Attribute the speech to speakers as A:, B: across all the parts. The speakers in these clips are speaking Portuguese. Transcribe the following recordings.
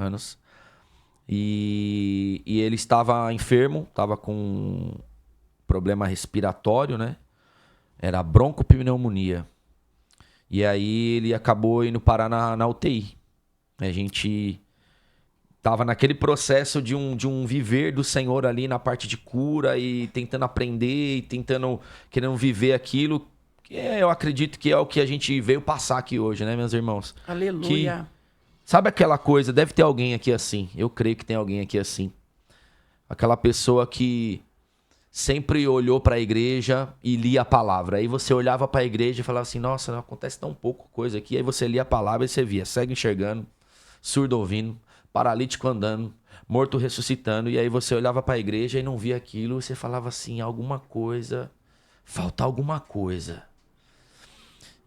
A: anos. E ele estava enfermo, estava com problema respiratório, né? Era broncopneumonia. E aí ele acabou indo parar na UTI. A gente tava naquele processo de um viver do Senhor ali na parte de cura e tentando aprender e querendo viver aquilo. Que eu acredito que é o que a gente veio passar aqui hoje, né, meus irmãos?
B: Aleluia.
A: Sabe aquela coisa, deve ter alguém aqui assim, eu creio que tem alguém aqui assim. Aquela pessoa que sempre olhou para a igreja e lia a palavra. Aí você olhava para a igreja e falava assim, nossa, não acontece tão pouco coisa aqui. Aí você lia a palavra e você via cego enxergando, surdo ouvindo, paralítico andando, morto ressuscitando. E aí você olhava para a igreja e não via aquilo e você falava assim, alguma coisa, falta alguma coisa.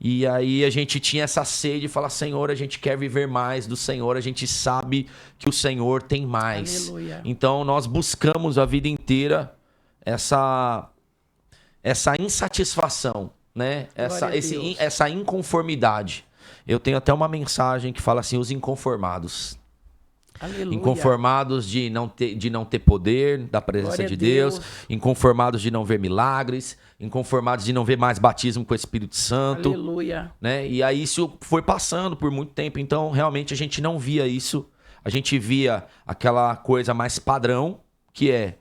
A: E aí a gente tinha essa sede de falar, Senhor, a gente quer viver mais do Senhor, a gente sabe que o Senhor tem mais.
B: Aleluia.
A: Então nós buscamos a vida inteira essa insatisfação, né? Essa inconformidade. Eu tenho até uma mensagem que fala assim, os inconformados.
B: Aleluia.
A: Inconformados de não ter poder da presença
B: Glória
A: de
B: a
A: Deus,
B: Deus.
A: inconformados de não ver milagres, inconformados de não ver mais batismo com o Espírito Santo,
B: Aleluia.
A: né? E aí isso foi passando por muito tempo, então realmente a gente não via isso, a gente via aquela coisa mais padrão, que é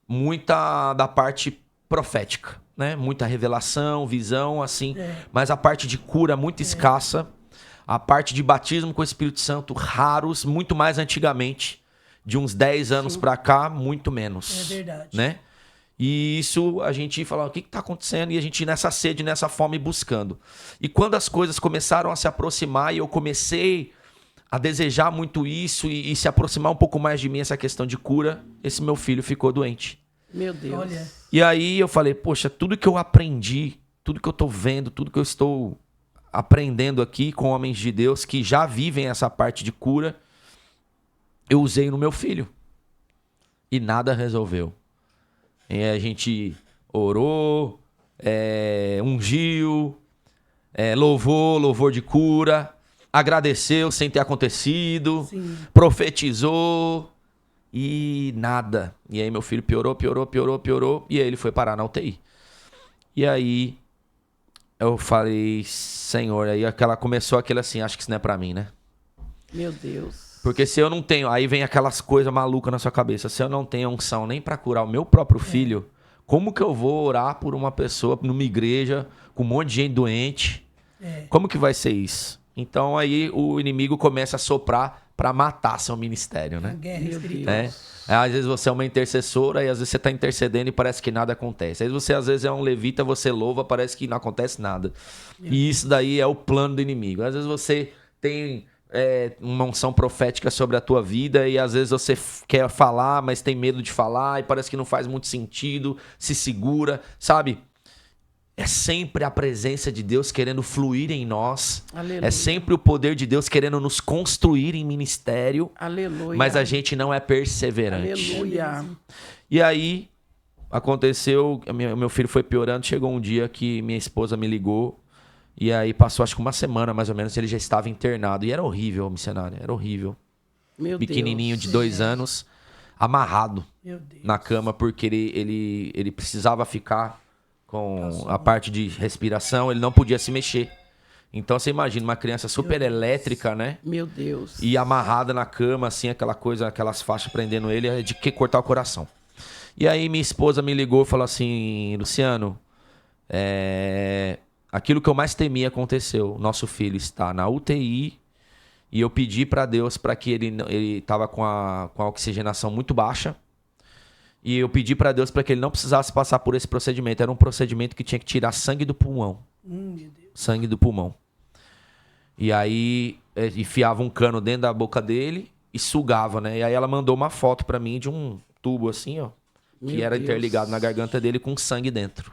A: muita da parte profética, né? Muita revelação, visão, assim, mas a parte de cura muito escassa. A parte de batismo com o Espírito Santo, raros, muito mais antigamente. De uns 10 anos pra cá, muito menos.
C: É verdade.
A: Né? E isso a gente falava, o que tá acontecendo? E a gente nessa sede, nessa fome, buscando. E quando as coisas começaram a se aproximar e eu comecei a desejar muito isso e se aproximar um pouco mais de mim, essa questão de cura, esse meu filho ficou doente.
B: Meu Deus.
C: Olha,
A: E aí eu falei, poxa, tudo que eu aprendi, tudo que eu tô vendo, tudo que eu estou aprendendo aqui com homens de Deus que já vivem essa parte de cura, eu usei no meu filho. E nada resolveu. E a gente orou, ungiu, louvou, louvor de cura, agradeceu sem ter acontecido,
C: sim.
A: profetizou e nada. E aí meu filho piorou, e aí ele foi parar na UTI. E aí eu falei, Senhor, aí começou aquele assim, acho que isso não é pra mim, né?
B: Meu Deus.
A: Porque se eu não tenho, aí vem aquelas coisas malucas na sua cabeça, se eu não tenho unção nem pra curar o meu próprio filho, como que eu vou orar por uma pessoa numa igreja com um monte de gente doente? Como que vai ser isso? Então aí o inimigo começa a soprar pra matar seu ministério, né?
C: Guerra
B: Meu
C: espiritual.
B: Deus.
A: Às vezes você é uma intercessora e às vezes você está intercedendo e parece que nada acontece. Às vezes é um levita, você louva, parece que não acontece nada. E isso daí é o plano do inimigo. Às vezes você tem uma unção profética sobre a tua vida e às vezes você quer falar, mas tem medo de falar e parece que não faz muito sentido, se segura, sabe? É sempre a presença de Deus querendo fluir em nós.
B: Aleluia.
A: É sempre o poder de Deus querendo nos construir em ministério.
B: Aleluia.
A: Mas a gente não é perseverante.
B: Aleluia.
A: E aí, aconteceu, meu filho foi piorando, chegou um dia que minha esposa me ligou, e aí passou acho que uma semana mais ou menos, ele já estava internado, e era horrível, missionário, era horrível.
B: Meu
A: Pequenininho
B: Deus.
A: de 2 anos, amarrado
C: Meu Deus.
A: na cama, porque ele precisava ficar com a parte de respiração, ele não podia se mexer. Então você imagina uma criança super elétrica, né?
B: Meu Deus.
A: E amarrada na cama, assim, aquela coisa, aquelas faixas prendendo ele, é de que cortar o coração. E aí minha esposa me ligou e falou assim, Luciano, aquilo que eu mais temia aconteceu. Nosso filho está na UTI e eu pedi para Deus para que ele estava com a oxigenação muito baixa. E eu pedi para Deus para que ele não precisasse passar por esse procedimento. Era um procedimento que tinha que tirar sangue do pulmão.
C: Meu Deus.
A: Sangue do pulmão. E aí enfiava um cano dentro da boca dele e sugava, né? E aí ela mandou uma foto para mim de um tubo assim, ó, que
B: Meu
A: era
B: Deus.
A: interligado na garganta dele com sangue dentro.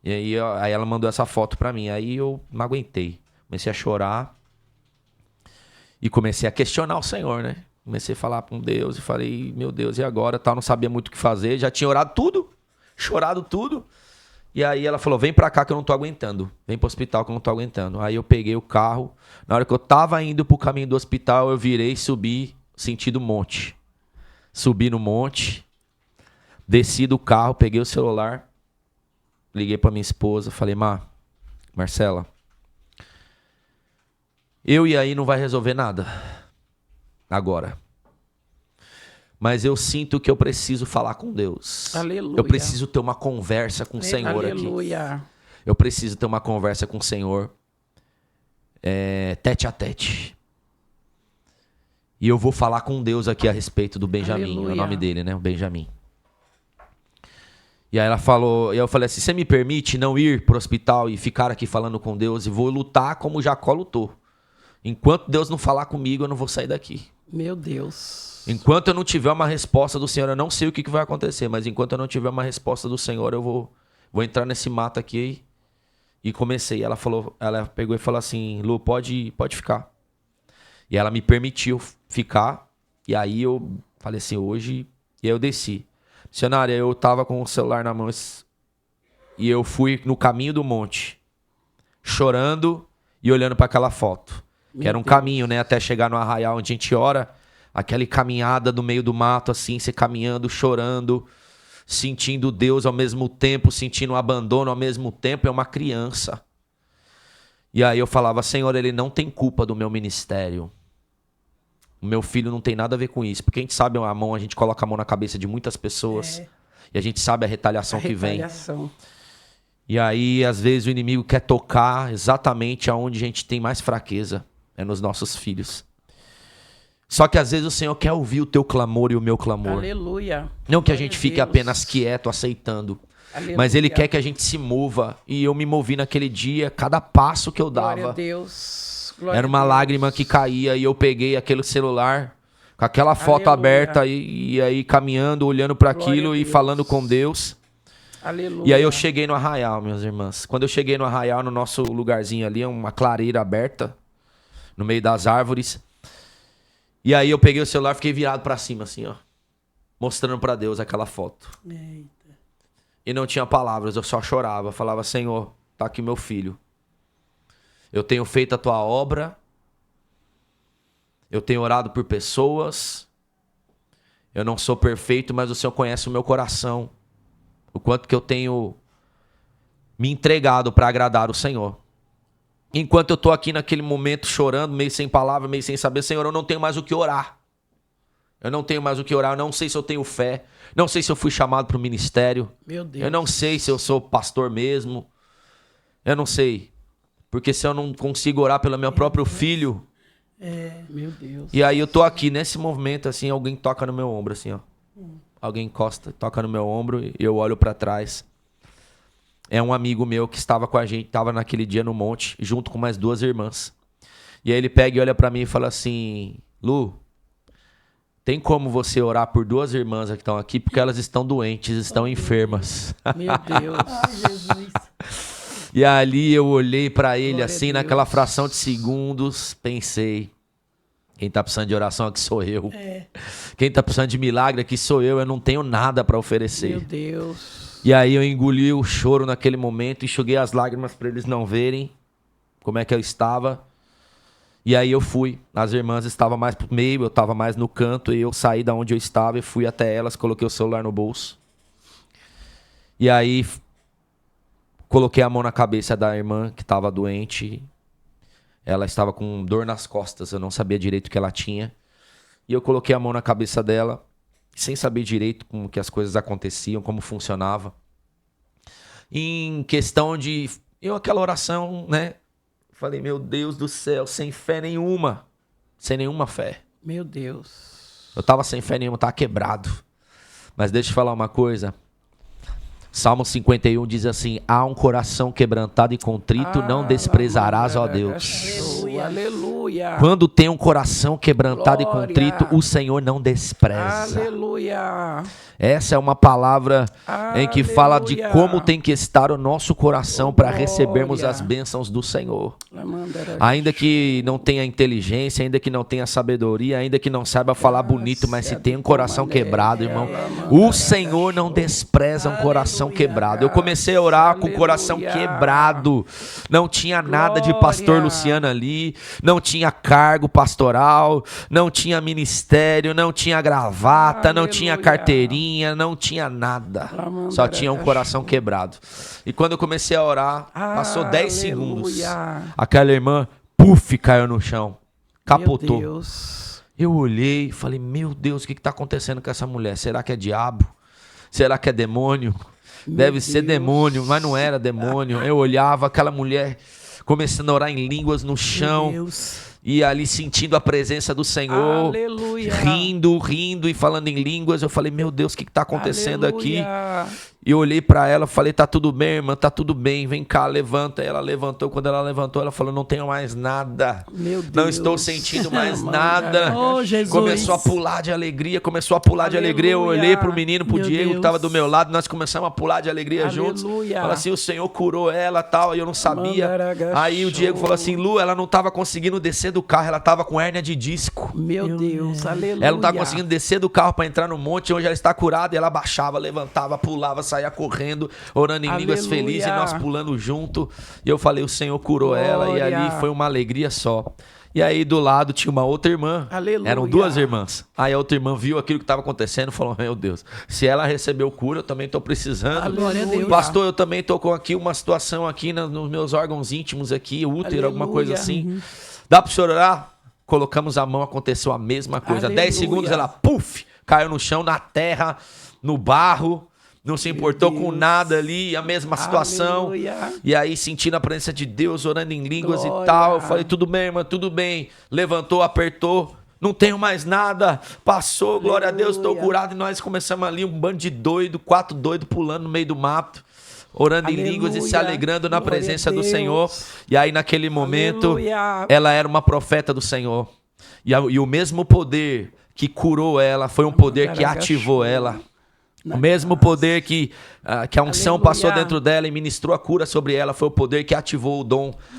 A: E aí, aí ela mandou essa foto para mim. Aí eu não aguentei. Comecei a chorar e comecei a questionar o Senhor, né? Comecei a falar com Deus e falei, meu Deus, e agora? Tal, não sabia muito o que fazer. Já tinha orado tudo, chorado tudo. E aí ela falou, vem pra cá que eu não tô aguentando. Vem pro hospital que eu não tô aguentando. Aí eu peguei o carro. Na hora que eu tava indo pro caminho do hospital, eu virei e subi sentido monte. Subi no monte. Desci do carro, peguei o celular. Liguei pra minha esposa. Falei, Marcela, eu e aí não vai resolver nada. Agora. Mas eu sinto que eu preciso falar com Deus.
B: Aleluia.
A: Eu preciso ter uma conversa com o Senhor
B: Aleluia.
A: aqui. Eu preciso ter uma conversa com o Senhor. Tete a tete. E eu vou falar com Deus aqui a respeito do Benjamin.
B: Aleluia.
A: É o nome dele, né? O Benjamin. E aí ela falou... E eu falei assim, você me permite não ir pro hospital e ficar aqui falando com Deus? E vou lutar como Jacó lutou. Enquanto Deus não falar comigo, eu não vou sair daqui.
B: Meu Deus.
A: Enquanto eu não tiver uma resposta do Senhor, eu não sei o que vai acontecer, mas enquanto eu não tiver uma resposta do Senhor, eu vou entrar nesse mato aqui e comecei. Ela pegou e falou assim, Lu, pode ficar. E ela me permitiu ficar, e aí eu falei assim, hoje, e aí eu desci. Missionária, eu tava com o celular na mão e eu fui no caminho do monte, chorando e olhando para aquela foto. Que era um caminho, né, até chegar no arraial onde a gente ora. Aquela caminhada no meio do mato, assim, você caminhando, chorando, sentindo Deus ao mesmo tempo, sentindo o abandono ao mesmo tempo, é uma criança. E aí eu falava, Senhor, ele não tem culpa do meu ministério. O meu filho não tem nada a ver com isso. Porque a gente sabe a gente coloca a mão na cabeça de muitas pessoas. E a gente sabe a retaliação que vem. E aí, às vezes, o inimigo quer tocar exatamente aonde a gente tem mais fraqueza. É nos nossos filhos. Só que às vezes o Senhor quer ouvir o teu clamor e o meu clamor.
B: Aleluia.
A: Não que a gente fique apenas quieto, aceitando.
B: Aleluia.
A: Mas Ele quer que a gente se mova. E eu me movi naquele dia, cada passo que eu dava.
B: Glória a Deus. Glória
A: era uma
B: a Deus.
A: lágrima que caía e eu peguei aquele celular com aquela foto
B: Aleluia.
A: aberta e aí caminhando, olhando para aquilo e falando com Deus.
B: Aleluia.
A: E aí eu cheguei no arraial, minhas irmãs. Quando eu cheguei no arraial, no nosso lugarzinho ali, uma clareira aberta, no meio das árvores. E aí eu peguei o celular e fiquei virado pra cima, assim, ó. Mostrando pra Deus aquela foto.
B: Eita.
A: E não tinha palavras, eu só chorava. Falava, Senhor, tá aqui meu filho. Eu tenho feito a tua obra. Eu tenho orado por pessoas. Eu não sou perfeito, mas o Senhor conhece o meu coração. O quanto que eu tenho me entregado pra agradar o Senhor. Enquanto eu tô aqui naquele momento chorando, meio sem palavra, meio sem saber, Senhor, eu não tenho mais o que orar. Eu não tenho mais o que orar, eu não sei se eu tenho fé, não sei se eu fui chamado para o ministério.
B: Meu Deus.
A: Eu não sei se eu sou pastor mesmo. Eu não sei. Porque se eu não consigo orar pelo meu próprio filho...
B: Meu Deus.
A: E aí eu tô aqui nesse movimento, assim, alguém toca no meu ombro, assim, ó. Alguém encosta, toca no meu ombro e eu olho para trás. É um amigo meu que estava com a gente, estava naquele dia no monte, junto com mais 2 irmãs. E aí ele pega e olha pra mim e fala assim, Lu, tem como você orar por 2 irmãs que estão aqui, porque elas estão doentes, estão enfermas.
B: Meu Deus.
C: Ai, Jesus.
A: E ali eu olhei pra ele
B: Glória
A: assim,
B: a
A: naquela
B: Deus.
A: fração de segundos, pensei, quem tá precisando de oração aqui sou eu. Quem tá precisando de milagre aqui sou eu não tenho nada pra oferecer.
B: Meu Deus.
A: E aí eu engoli o choro naquele momento, enxuguei as lágrimas para eles não verem como é que eu estava. E aí eu fui. As irmãs estavam mais pro meio, eu estava mais no canto, e eu saí da onde eu estava e fui até elas, coloquei o celular no bolso. E aí coloquei a mão na cabeça da irmã que estava doente. Ela estava com dor nas costas, eu não sabia direito o que ela tinha. E eu coloquei a mão na cabeça dela, sem saber direito como que as coisas aconteciam, como funcionava. Em questão de... aquela oração, né? Falei, meu Deus do céu, sem fé nenhuma. Sem nenhuma fé.
B: Meu Deus.
A: Eu tava sem fé nenhuma, tava quebrado. Mas deixa eu te falar uma coisa. Salmo 51 diz assim, há um coração quebrantado e contrito, não desprezarás, ó Deus.
B: Aleluia. Aleluia, aleluia.
A: Quando tem um coração quebrantado
B: Glória.
A: e contrito, o Senhor não despreza.
B: Aleluia.
A: Essa é uma palavra em que fala de
B: Aleluia.
A: como tem que estar o nosso coração para
B: Glória.
A: recebermos as bênçãos do Senhor.
B: Lamandara.
A: Ainda que não tenha inteligência, ainda que não tenha sabedoria, ainda que não saiba falar bonito, mas se tem um coração quebrado, irmão, o Senhor não despreza um coração quebrado. Eu comecei a orar com o coração quebrado. Não tinha nada de pastor
B: Glória.
A: Luciano ali, não tinha cargo pastoral, não tinha ministério, não tinha gravata, não tinha
B: Aleluia.
A: carteirinha, não tinha nada. Só tinha um coração quebrado. E quando eu comecei a orar, passou 10 segundos.
B: Aleluia.
A: Aquela irmã, puf, caiu no chão. Capotou.
B: Meu Deus.
A: Eu olhei e falei, meu Deus, o que está acontecendo com essa mulher? Será que é diabo? Será que é demônio? Deve ser
B: Deus.
A: demônio, mas não era demônio. Eu olhava aquela mulher começando a orar em línguas no
B: Meu
A: chão.
B: Deus.
A: E ali sentindo a presença do Senhor.
B: Aleluia.
A: Rindo e falando em línguas. Eu falei, meu Deus, o que está acontecendo aqui?
B: Aleluia.
A: E eu olhei pra ela, falei, tá tudo bem, irmã, tá tudo bem, vem cá, levanta. Ela levantou, quando ela levantou, ela falou, não tenho mais nada.
B: Meu Deus.
A: Não estou sentindo mais
B: Mano,
A: nada.
B: oh, Jesus.
A: Começou a pular de alegria, de alegria. Eu olhei pro menino, pro
B: Meu
A: Diego, que
B: Deus.
A: tava do meu lado, nós começamos a pular de alegria juntos.
B: Aleluia.
A: Fala assim, o Senhor curou ela, tal, e eu não sabia.
B: Mandaragachou.
A: Aí o Diego falou assim, Lu, ela não tava conseguindo descer do carro, ela tava com hérnia de disco.
B: Meu Deus, aleluia.
A: Ela não tá conseguindo descer do carro para entrar no monte. Hoje ela está curada e ela baixava, levantava, pulava, saía correndo, orando em línguas
B: Aleluia.
A: felizes e nós pulando junto. E eu falei, o Senhor curou ela e
B: Glória.
A: ali foi uma alegria só. E aí do lado tinha uma outra irmã.
B: Aleluia.
A: Eram duas irmãs. Aí a outra irmã viu aquilo que estava acontecendo e falou, meu Deus, se ela recebeu cura, eu também estou precisando.
B: Glória a Deus.
A: Pastor, eu também estou com aqui uma situação aqui nos meus órgãos íntimos aqui, útero, alguma coisa
B: Aleluia.
A: assim. Dá para o senhor orar? Colocamos a mão, aconteceu a mesma coisa.
B: Aleluia.
A: 10 segundos ela, puf, caiu no chão, na terra, no barro. Não se importou com nada ali, a mesma situação.
B: Aleluia.
A: E aí, sentindo a presença de Deus, orando em línguas
B: Glória.
A: e tal. Eu falei, tudo bem, irmã, tudo bem. Levantou, apertou. Não tenho mais nada. Passou, glória a Deus, estou
B: Aleluia.
A: curado. E nós começamos ali, um bando de doido, 4 doidos pulando no meio do mato. Orando em
B: Aleluia.
A: línguas e se alegrando na
B: Glória a
A: presença do
B: Deus.
A: Senhor. E aí, naquele momento,
B: Aleluia.
A: ela era uma profeta do Senhor. E o mesmo poder que curou ela foi um poder que ativou ela. O mesmo poder que a unção
B: Aleluia.
A: passou dentro dela e ministrou a cura sobre ela foi o poder que ativou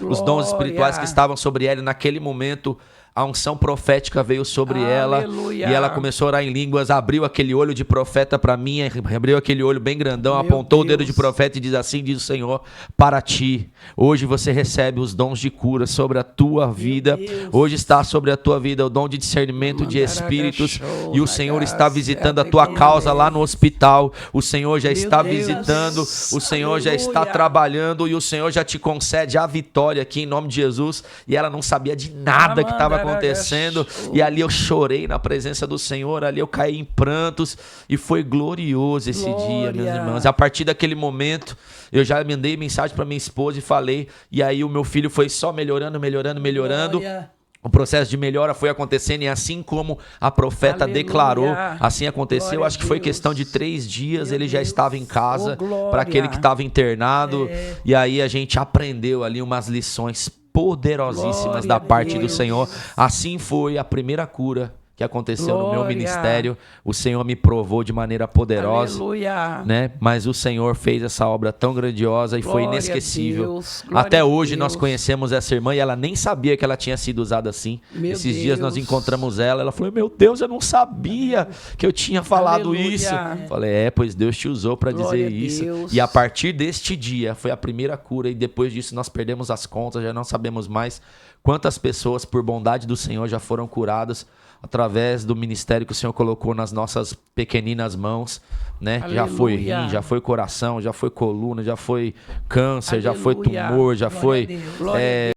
A: os dons espirituais que estavam sobre ela. E naquele momento, a unção profética veio sobre ela
B: Aleluia.
A: e ela começou a orar em línguas, abriu aquele olho de profeta para mim, abriu aquele olho bem grandão,
B: Meu
A: apontou o dedo
B: Deus.
A: de profeta e diz assim, diz o Senhor, para ti, hoje você recebe os dons de cura sobre a tua vida,
B: Deus.
A: hoje está sobre a tua vida o dom de discernimento de espíritos e o Senhor está visitando a tua causa lá no hospital, o Senhor já
B: Meu
A: está
B: Deus.
A: visitando, o Senhor já está
B: Aleluia.
A: trabalhando e o Senhor já te concede a vitória aqui em nome de Jesus. E ela não sabia de nada que estava acontecendo. E ali eu chorei na presença do Senhor, ali eu caí em prantos e foi glorioso esse dia, meus
B: Glória.
A: irmãos. A partir daquele momento, eu já mandei mensagem para minha esposa e falei, e aí o meu filho foi só melhorando.
B: Glória.
A: O processo de melhora foi acontecendo e assim como a profeta
B: Aleluia.
A: declarou, assim aconteceu.
B: Glória
A: Acho que
B: a
A: foi
B: Deus.
A: questão de 3 dias,
B: Meu
A: ele já
B: Deus.
A: estava em casa,
B: Oh, glória.
A: para aquele que estava internado.
B: É.
A: E aí a gente aprendeu ali umas lições poderosíssimas
B: Glória
A: da
B: a
A: parte do
B: Deus.
A: Senhor. Assim foi a primeira cura que aconteceu no meu
B: Glória.
A: ministério. O Senhor me provou de maneira poderosa.
B: Aleluia.
A: Né? Mas o Senhor fez essa obra tão grandiosa e foi
B: Glória a
A: inesquecível.
B: Deus, glória
A: Até
B: a
A: hoje nós
B: Deus.
A: conhecemos essa irmã e ela nem sabia que ela tinha sido usada assim.
B: Meu
A: Esses dias nós
B: Deus.
A: encontramos ela falou, meu Deus, eu não sabia que eu tinha falado
B: Aleluia.
A: isso. Falei, pois Deus te usou para
B: Glória
A: dizer
B: a
A: isso.
B: Deus.
A: E a partir deste dia foi a primeira cura e depois disso nós perdemos as contas, já não sabemos mais quantas pessoas por bondade do Senhor já foram curadas através do ministério que o Senhor colocou nas nossas pequeninas mãos, né? Já foi
B: Aleluia.
A: rim, já foi coração, já foi coluna, já foi câncer, já foi
B: Aleluia.
A: tumor, já
B: Glória
A: foi
B: a Deus. Glória a
A: é,